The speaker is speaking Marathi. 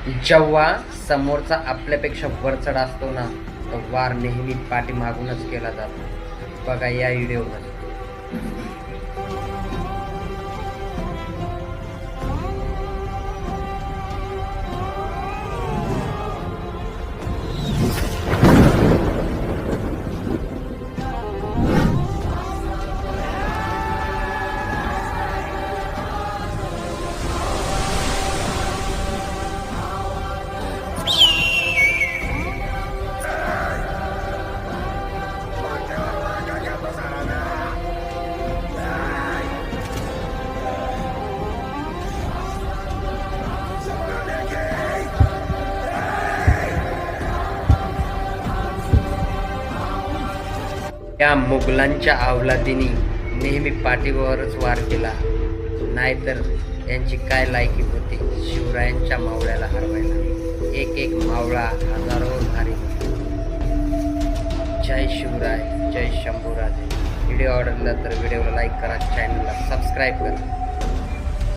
जेव्हा समोरचा आपल्यापेक्षा वरचढ असतो ना, तर वार नेहमी पाठीमागूनच केला जातो. बघा या व्हिडिओमध्ये. या मुघलांच्या अवलादीने नेहमी पाठीवरच वार केला, नाहीतर यांची काय लायकी होती शिवरायांच्या मावळ्याला हरवायला. एक एक मावळा हजारो भारी. जय शिवराय, जय शंभूराजे. व्हिडिओ आवडला तर व्हिडिओला लाईक करा, चॅनलला सबस्क्राईब करा.